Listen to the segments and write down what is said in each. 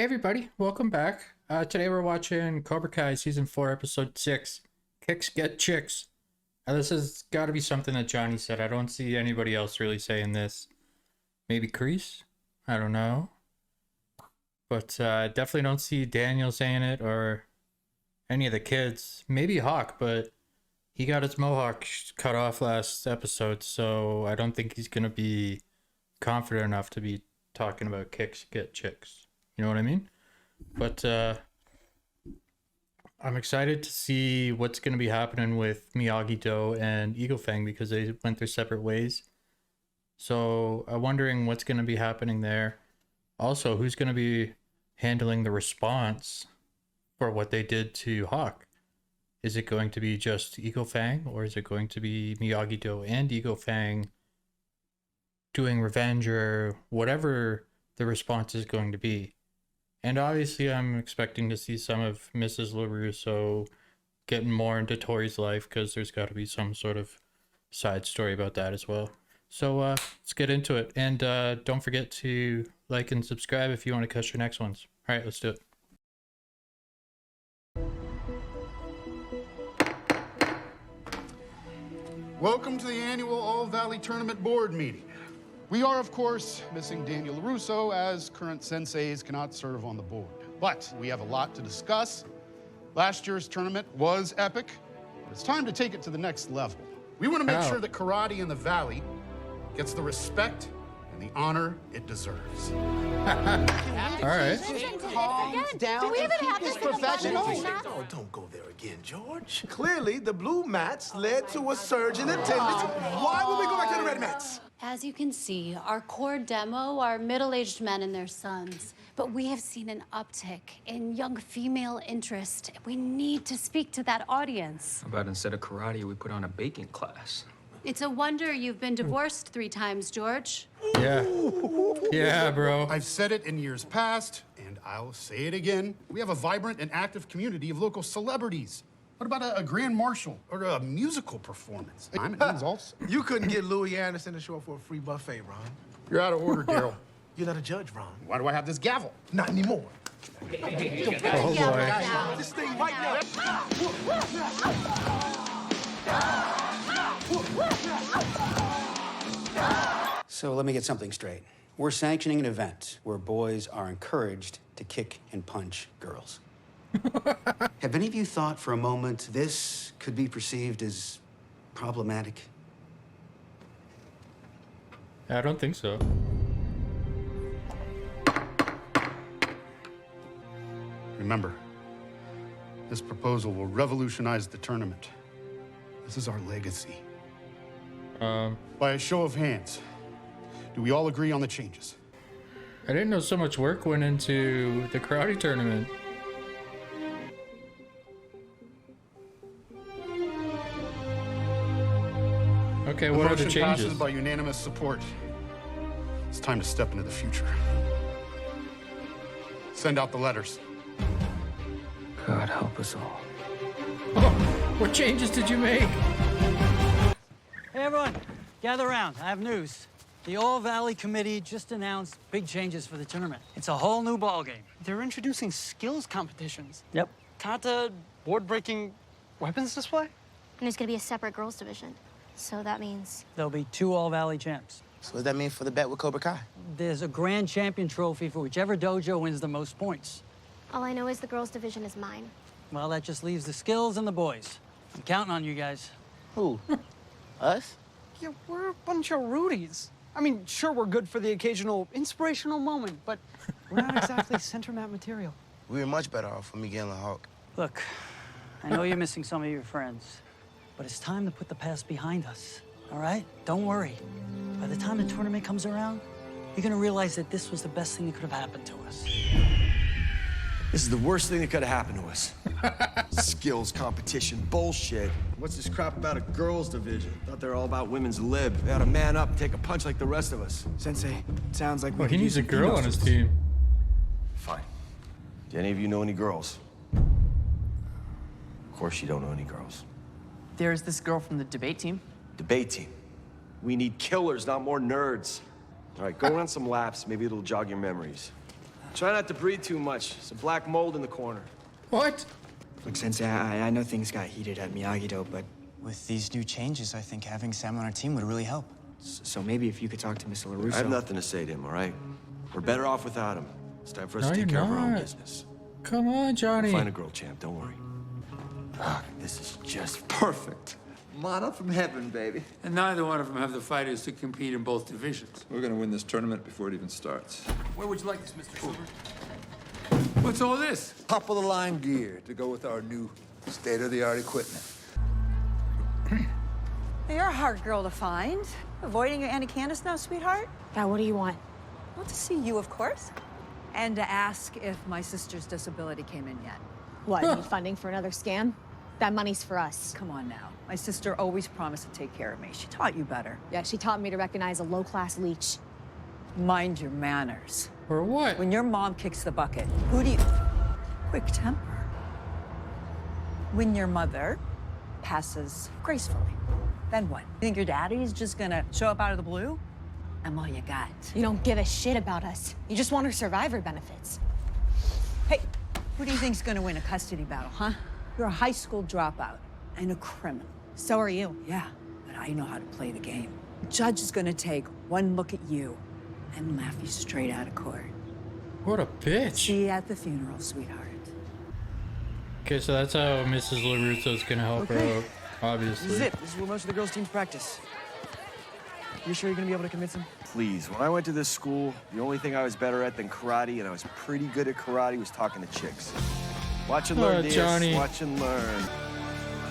Hey everybody, welcome back. Today we're watching Cobra Kai Season 4, Episode 6, Kicks Get Chicks. Now this has got to be something that Johnny said. I don't see anybody else really saying this. Maybe Kreese? I don't know. But definitely don't see Daniel saying it or any of the kids. Maybe Hawk, but he got his mohawk cut off last episode, so I don't think he's going to be confident enough to be talking about Kicks Get Chicks. You know what I mean? But I'm excited to see what's going to be happening with Miyagi-Do and Eagle Fang because they went their separate ways. So I'm wondering what's going to be happening there. Also, who's going to be handling the response for what they did to Hawk? Is it going to be just Eagle Fang, or is it going to be Miyagi-Do and Eagle Fang doing revenge or whatever the response is going to be? And obviously, I'm expecting to see some of Mrs. LaRusso getting more into Tori's life because there's got to be some sort of side story about that as well. So let's get into it. And don't forget to like and subscribe if you want to catch your next ones. All right, let's do it. Welcome to the annual All-Valley Tournament Board meeting. We are, of course, missing Daniel LaRusso, as current senseis cannot serve on the board. But we have a lot to discuss. Last year's tournament was epic, but it's time to take it to the next level. We want to make sure that karate in the Valley gets the respect and the honor it deserves. All right. Calm down and keep this professional. Oh, don't go there again, George. Clearly, the blue mats led to a surge in attendance. Why would we go back to the red mats? As you can see, our core demo are middle-aged men and their sons. But we have seen an uptick in young female interest. We need to speak to that audience. How about instead of karate, we put on a baking class? It's a wonder you've been divorced 3 times, George. Yeah. Yeah, bro. I've said it in years past, and I'll say it again. We have a vibrant and active community of local celebrities. What about a grand marshal or a musical performance? Also. You couldn't get Louis Anderson to show up for a free buffet, Ron. You're out of order, Daryl. You're not a judge, Ron. Why do I have this gavel? Not anymore. Oh boy. This thing right now. So let me get something straight. We're sanctioning an event where boys are encouraged to kick and punch girls. Have any of you thought for a moment this could be perceived as problematic? I don't think so. Remember, this proposal will revolutionize the tournament. This is our legacy. By a show of hands, do we all agree on the changes? I didn't know so much work went into the karate tournament. Okay, what are the motion passes changes? by unanimous support. It's time to step into the future. Send out the letters. God help us all. Oh, what changes did you make? Hey, everyone, gather around. I have news. The All-Valley Committee just announced big changes for the tournament. It's a whole new ballgame. They're introducing skills competitions. Yep. Kata, board-breaking weapons display? And there's gonna be a separate girls division. So that means... There'll be 2 All-Valley champs. So what does that mean for the bet with Cobra Kai? There's a grand champion trophy for whichever dojo wins the most points. all I know is the girls division is mine. Well, that just leaves the skills and the boys. I'm counting on you guys. Who? Us? Yeah, we're a bunch of Rudies. I mean, sure, we're good for the occasional inspirational moment, but we're not exactly center mat material. We were much better off with Miguel and Hawk. Look, I know you're missing some of your friends, but it's time to put the past behind us, all right? Don't worry. By the time the tournament comes around, you're gonna realize that this was the best thing that could have happened to us. This is the worst thing that could have happened to us. Skills competition bullshit. What's this crap about a girls' division? Thought they were all about women's lib. They ought to man up and take a punch like the rest of us. Sensei, sounds like Well, he needs a girl on his team. Fine. Do any of you know any girls? Of course you don't know any girls. There's this girl from the debate team. Debate team. We need killers, not more nerds. All right, go run some laps. Maybe it'll jog your memories. Try not to breathe too much. Some black mold in the corner. What? Look, Sensei, I know things got heated at Miyagi-Do, but with these new changes, I think having Sam on our team would really help. So maybe if you could talk to Mr. LaRusso... I have nothing to say to him, all right? We're better off without him. It's time for us No, to take you're care of our own not. business. Come on, Johnny. We'll find a girl champ, don't worry. Ah, this is just Perfect. Mana from heaven, baby. And neither one of them have the fighters to compete in both divisions. We're gonna win this tournament before it even starts. Where would you like this, Mr. Cobra? What's all this? Top-of-the-line gear to go with our new state-of-the-art equipment. You're a hard girl to find. Avoiding your Auntie Candace now, sweetheart? Yeah, what do you want? Well, to see you, of course. And to ask if my sister's disability came in yet. What, need funding for another scam? That money's for us. Come on now. My sister always promised to take care of me. She taught you better. Yeah, she taught me to recognize a low-class leech. Mind your manners. Or what? When your mom kicks the bucket, who do you... Quick temper. When your mother passes gracefully, then what? You think your daddy's just gonna show up out of the blue? I'm all you got. You don't give a shit about us. You just want our survivor benefits. Hey, who do you think's gonna win a custody battle, huh? You're a high school dropout and a criminal. So are you. Yeah, but I know how to play the game. The judge is gonna take one look at you and laugh you straight out of court. What a bitch. See you at the funeral, sweetheart. Okay, so that's how Mrs. LaRusso's gonna help her out, obviously. This is it. This is where most of the girls' teams practice. You sure you're gonna be able to convince them? Please, when I went to this school, the only thing I was better at than karate, and I was pretty good at karate, was talking to chicks. Watch and learn, Diaz. Johnny. Watch and learn.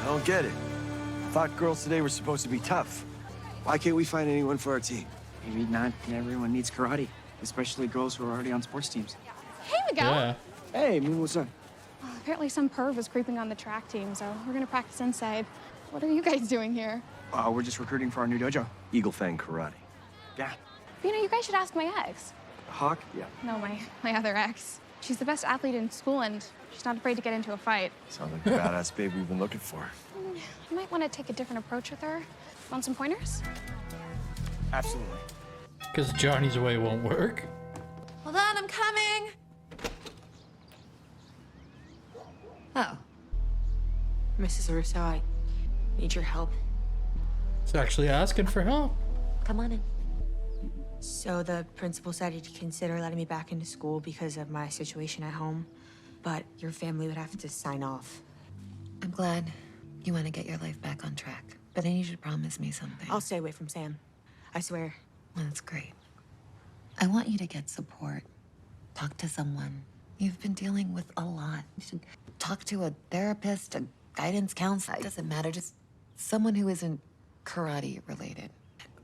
I don't get it. I thought girls today were supposed to be tough. Why can't we find anyone for our team? Maybe not everyone needs karate, especially girls who are already on sports teams. Hey, Miguel. Yeah. Hey, Moon, what's up? Apparently some perv was creeping on the track team, so we're gonna practice inside. What are you guys doing here? We're just recruiting for our new dojo. Eagle Fang Karate. Yeah. You know, you guys should ask my ex. Hawk? Yeah. No, my other ex. She's the best athlete in school, and she's not afraid to get into a fight. Sounds like the badass babe we've been looking for. You might want to take a different approach with her. Want some pointers? Absolutely. Because Johnny's way won't work. Hold on, I'm coming. Oh. Mrs. Russo, I need your help. It's actually asking for help. Come on in. So the principal said he'd consider letting me back into school because of my situation at home, but your family would have to sign off. I'm glad you want to get your life back on track, but I need you to promise me something. I'll stay away from Sam. I swear. Well, that's great. I want you to get support. Talk to someone. You've been dealing with a lot. You should talk to a therapist, a guidance counselor. It doesn't matter, just someone who isn't karate related.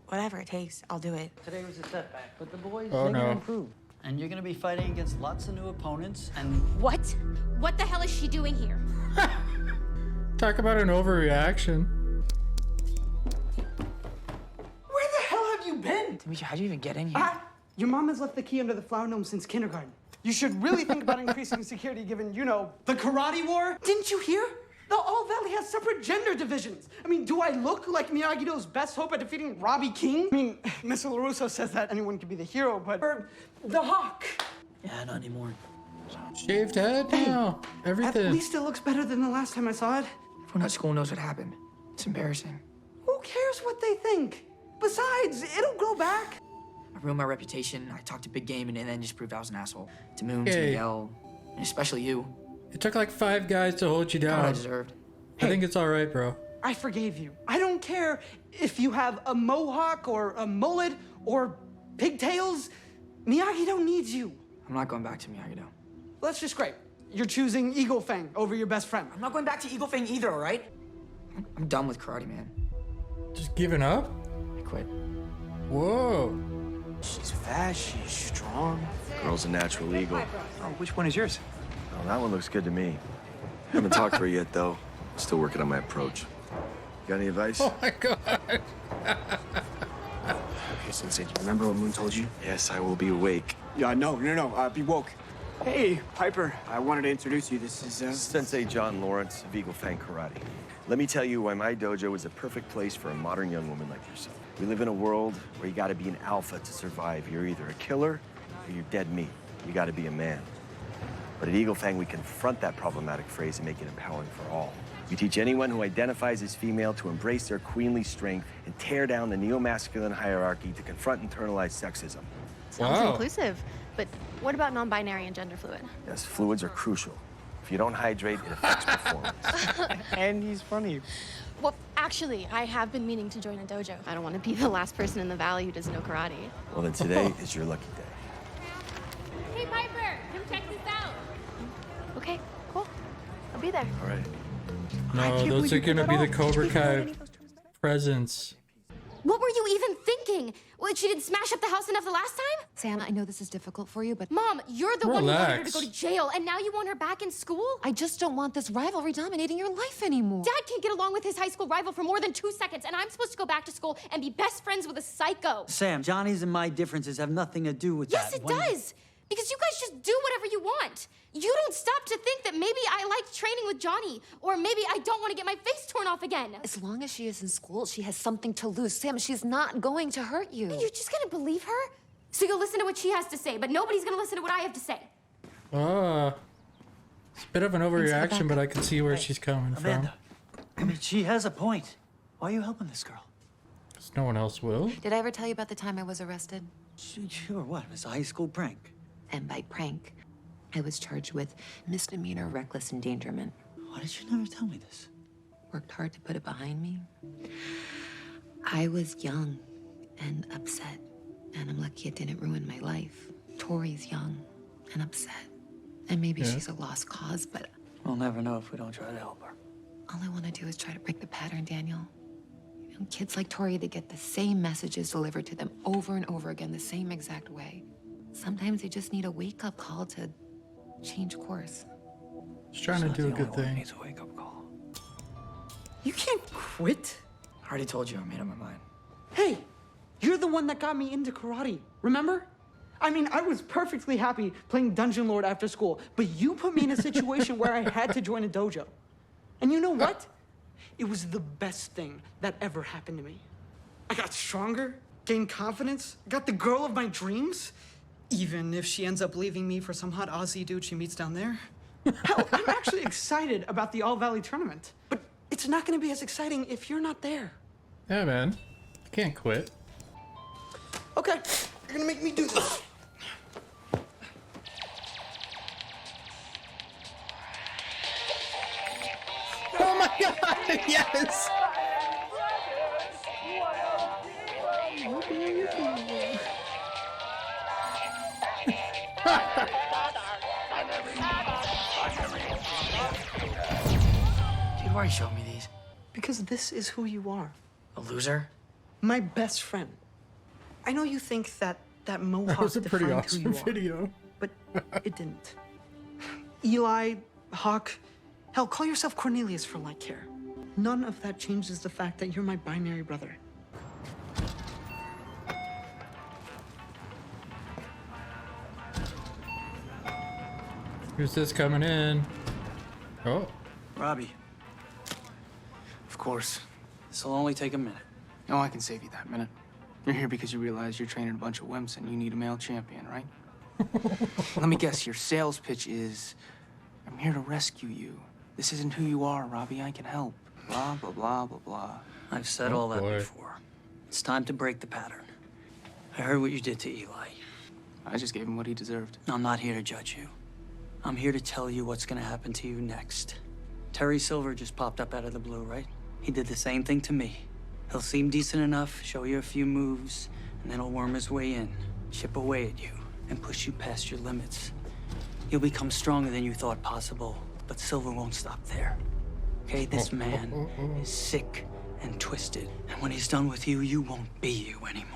Whatever it takes, I'll do it. Today was a setback, but the boys, Oh, they're no. gonna improve. And you're gonna be fighting against lots of new opponents, and... What? What the hell is she doing here? Talk about an overreaction. Where the hell have you been? Demetri, how'd you even get in here? Your mom has left the key under the flower gnome since kindergarten. You should really think about increasing security given, you know, the karate war. Didn't you hear? The All Valley has separate gender divisions. I mean, do I look like Miyagi-Do's best hope at defeating Robbie King? I mean, Mr. LaRusso says that anyone can be the hero, but... Or the Hawk. Yeah, not anymore. Shaved head now. Everything. At least it looks better than the last time I saw it. Everyone at school knows what happened. It's embarrassing. Who cares what they think? Besides, it'll grow back. I ruined my reputation. I talked a big game and then just proved I was an asshole. To Moon, to Hey. Miguel, and especially you. It took like 5 guys to hold you Got what I down. deserved. I think it's all right, bro. I forgave you. I don't care if you have a mohawk or a mullet or pigtails. Miyagi-Do needs you. I'm not going back to Miyagi-Do. That's just great. You're choosing Eagle Fang over your best friend. I'm not going back to Eagle Fang either, all right? I'm done with karate, man. Just giving up? I quit. Whoa. She's fast, she's strong. Girl's a natural eagle. Oh, which one is yours? Oh, that one looks good to me. Haven't talked to her yet, though. Still working on my approach. Got any advice? Oh my god. Okay, Sensei, do you remember what Moon told you? Yes, I will be awake. Yeah, no, be woke. Hey, Piper, I wanted to introduce you. This is, Sensei John Lawrence of Eagle Fang Karate. Let me tell you why my dojo is a perfect place for a modern young woman like yourself. We live in a world where you gotta be an alpha to survive. You're either a killer or you're dead meat. you gotta be a man. But at Eagle Fang, we confront that problematic phrase and make it empowering for all. We teach anyone who identifies as female to embrace their queenly strength and tear down the neo-masculine hierarchy to confront internalized sexism. Sounds inclusive. But what about non-binary and gender fluid? Yes, fluids are crucial. If you don't hydrate, it affects performance. And he's funny. Well, actually, I have been meaning to join a dojo. I don't want to be the last person in the valley who doesn't know karate. Well, then today is your lucky day. Hey, Piper, come check this out. Okay, cool. I'll be there. All right. No, those are gonna be the Cobra Kai presents. What were you even thinking? What, she didn't smash up the house enough the last time? Sam, I know this is difficult for you, but... Mom, you're the one who wanted her to Relax. go to jail, and now you want her back in school? I just don't want this rivalry dominating your life anymore. Dad can't get along with his high school rival for more than 2 seconds, and I'm supposed to go back to school and be best friends with a psycho. Sam, Johnny's and my differences have nothing to do with Yes, that. it does. Because you guys just do whatever you want. You don't stop to think that maybe I like training with Johnny, or maybe I don't want to get my face torn off again. As long as she is in school, she has something to lose. Sam, she's not going to hurt you. You're just gonna believe her? So you'll listen to what she has to say, but nobody's gonna listen to what I have to say. It's a bit of an overreaction, but I can see where she's coming Amanda, I mean, she has a point. Why are you helping this girl? from. 'Cause no one else will. Did I ever tell you about the time I was arrested? Sure, what? It was a high school prank. And by prank, I was charged with misdemeanor reckless endangerment. Why did you never tell me this? Worked hard to put it behind me. I was young and upset, and I'm lucky it didn't ruin my life. Tori's young and upset, and maybe Yeah. she's a lost cause, but We'll never know if we don't try to help her. all I want to do is try to break the pattern, Daniel. You know, kids like Tori, they get the same messages delivered to them over and over again, the same exact way. Sometimes they just need a wake-up call to change course. Just trying to do a good thing. Needs a wake-up call. You can't quit. I already told you I made up my mind. Hey, you're the one that got me into karate, remember? I mean, I was perfectly happy playing Dungeon Lord after school, but you put me in a situation where I had to join a dojo. And you know what? It was the best thing that ever happened to me. I got stronger, gained confidence, got the girl of my dreams. Even if she ends up leaving me for some hot Aussie dude she meets down there. Hell, I'm actually excited about the All Valley tournament. But it's not gonna be as exciting if you're not there. Yeah, man. You can't quit. Okay, you're gonna make me do this. Oh my god, yes! Dude, why you showing me these? Because this is who you are. A loser? My best friend. I know you think that mohawk That was a pretty defined awesome who you are, video. but it didn't. Eli, Hawk, hell, call yourself Cornelius for all I care. None of that changes the fact that you're my binary brother. Who's this coming in? Oh. Robbie. Of course. This'll only take a minute. No, I can save you that minute. You're here because you realize you're training a bunch of wimps and you need a male champion, right? Let me guess, your sales pitch is, I'm here to rescue you. This isn't who you are, Robbie. I can help. Blah, blah, blah, blah, blah. I've said all that before. It's time to break the pattern. I heard what you did to Eli. I just gave him what he deserved. I'm not here to judge you. I'm here to tell you what's gonna happen to you next. Terry Silver just popped up out of the blue, right? He did the same thing to me. He'll seem decent enough, show you a few moves, and then he'll worm his way in, chip away at you, and push you past your limits. You'll become stronger than you thought possible, but Silver won't stop there. Okay, this man is sick and twisted, and when he's done with you, you won't be you anymore.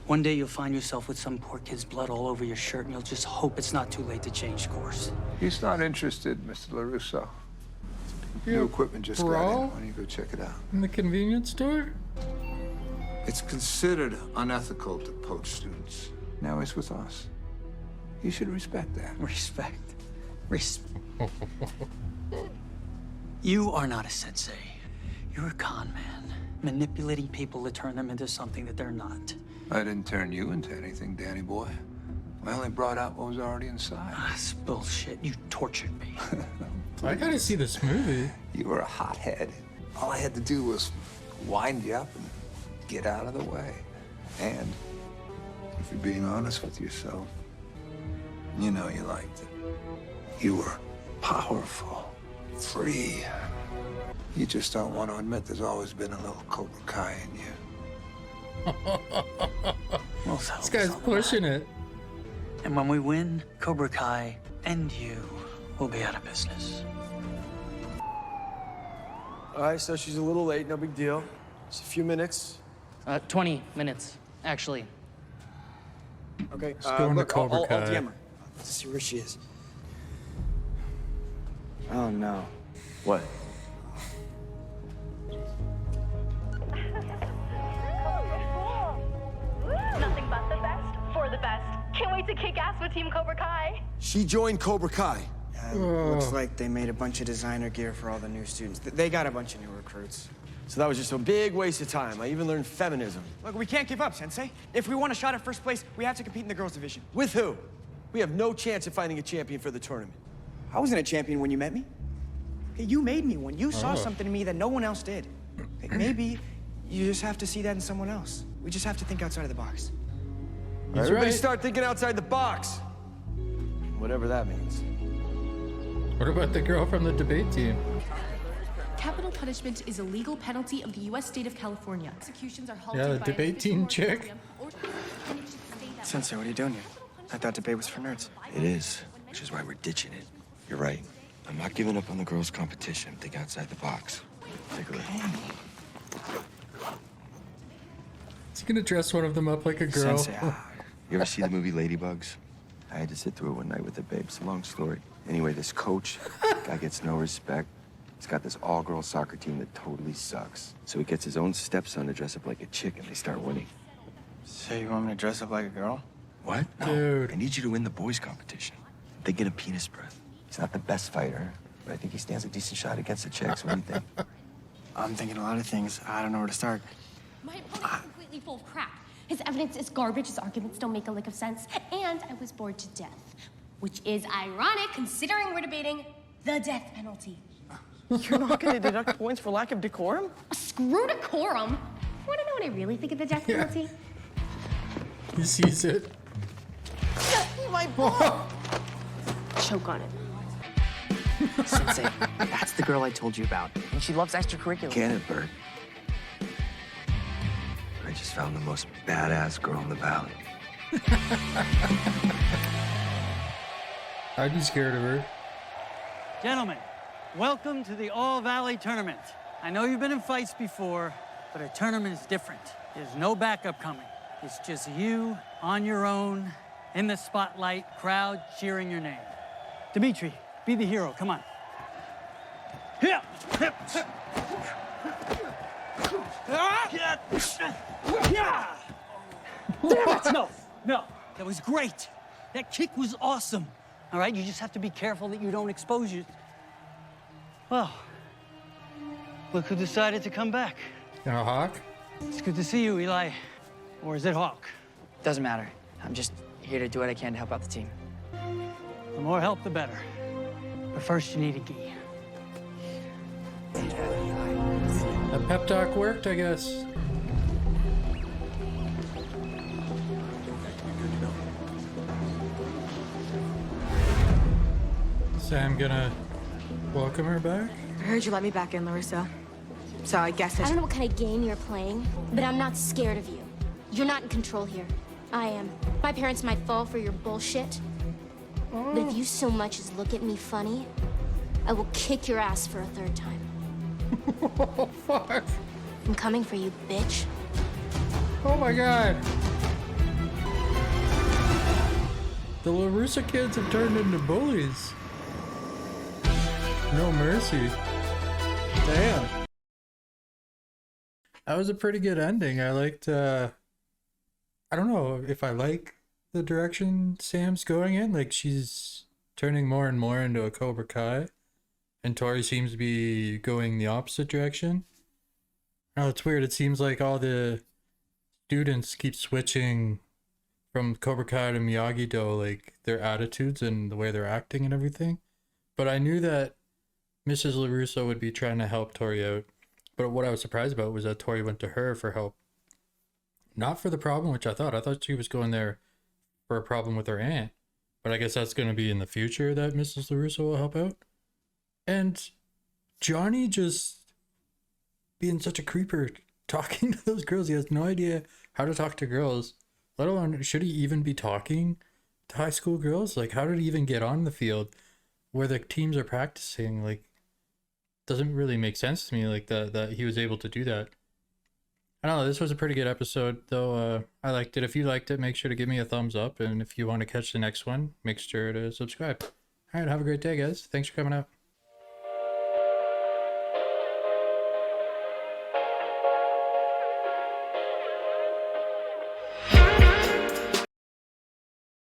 One day you'll find yourself with some poor kid's blood all over your shirt, and you'll just hope it's not too late to change course. He's not interested, Mr. LaRusso. New equipment just got in. brawl? Why don't you go check it out? In the convenience store? It's considered unethical to poach students. Now he's with us. You should respect that. Respect. You are not a sensei. You're a con man, manipulating people to turn them into something that they're not. I didn't turn you into anything, Danny boy. I only brought out what was already inside. That's bullshit. You tortured me. I gotta see this movie. You were a hothead. All I had to do was wind you up and get out of the way. And if you're being honest with yourself, you know you liked it. You were powerful, free. You just don't want to admit there's always been a little Cobra Kai in you. This guy's pushing it. And when we win, Cobra Kai and you will be out of business. All right, so she's a little late, no big deal. Just a few minutes. 20 minutes, actually. Okay, Let's go into look, Cobra I'll Kai. DM her. Let's see where she is. Oh, no. What? Nothing but the best for the best. Can't wait to kick ass with Team Cobra Kai. She joined Cobra Kai. Looks like they made a bunch of designer gear for all the new students. They got a bunch of new recruits. So that was just a big waste of time. I even learned feminism. Look, we can't give up, Sensei. If we want a shot at first place, we have to compete in the girls' division. With who? We have no chance of finding a champion for the tournament. I wasn't a champion when you met me. Hey, you made me one. You saw Oh. something in me that no one else did. Hey, maybe you just have to see that in someone else. We just have to think outside of the box. Everybody right. start thinking outside the box. Whatever that means. What about the girl from the debate team? Capital punishment is a legal penalty of the U.S. state of California. Executions are halted Yeah, the by debate team chick. Sensei, what are you doing here? I thought debate was for nerds. It is, which is why we're ditching it. You're right. I'm not giving up on the girls' competition. Think outside the box. Take a look. Is he gonna dress one of them up like a girl? Sensei, you ever see the movie Ladybugs? I had to sit through it one night with the babes. Long story. Anyway, this coach, guy gets no respect. He's got this all-girl soccer team that totally sucks. So he gets his own stepson to dress up like a chick, and they start winning. So you want me to dress up like a girl? What? No. Dude. I need you to win the boys' competition. I'm thinking of penis breath. He's not the best fighter, but I think he stands a decent shot against the chicks. What do you think? I'm thinking a lot of things. I don't know where to start. My opponent's completely full of crap. His evidence is garbage, his arguments don't make a lick of sense, and I was bored to death. Which is ironic, considering we're debating the death penalty. You're not going to deduct points for lack of decorum? Screw decorum! Want to know what I really think of the death penalty? He sees it. My ball! Choke on it. Sensei, that's the girl I told you about. And she loves extracurriculars. Can it, Bert? I just found the most badass girl in the valley. I'd be scared of her. Gentlemen, welcome to the All-Valley Tournament. I know you've been in fights before, but a tournament is different. There's no backup coming. It's just you on your own, in the spotlight, crowd cheering your name. Dimitri, be the hero. Come on. Yeah. Yeah. Damn it! No. That was great. That kick was awesome. All right, you just have to be careful that you don't expose you. Well, look who decided to come back. Hawk? It's good to see you, Eli. Or is it Hawk? Doesn't matter. I'm just here to do what I can to help out the team. The more help, the better. But first, you need a gi. A pep talk worked, I guess. Sam gonna welcome her back? I heard you let me back in, Larissa. So I guess I don't know what kind of game you're playing, but I'm not scared of you. You're not in control here. I am. My parents might fall for your bullshit. But if you so much as look at me funny, I will kick your ass for a third time. Oh, fuck. I'm coming for you, bitch. Oh my god. The LaRussa kids have turned into bullies. No mercy. Damn. That was a pretty good ending. I liked, I don't know if I like the direction Sam's going in. Like, she's turning more and more into a Cobra Kai. And Tori seems to be going the opposite direction. Oh, it's weird. It seems like all the students keep switching from Cobra Kai to Miyagi-Do, like their attitudes and the way they're acting and everything. But I knew that Mrs. LaRusso would be trying to help Tori out. But what I was surprised about was that Tori went to her for help. Not for the problem, which I thought she was going there for a problem with her aunt. But I guess that's going to be in the future that Mrs. LaRusso will help out. And Johnny just being such a creeper, talking to those girls. He has no idea how to talk to girls, let alone should he even be talking to high school girls? Like, how did he even get on the field where the teams are practicing? Like, doesn't really make sense to me, like that he was able to do that. I don't know, this was a pretty good episode though. I liked it. If you liked it, make sure to give me a thumbs up, and if you want to catch the next one, make sure to subscribe. All right, have a great day, guys. Thanks for coming out.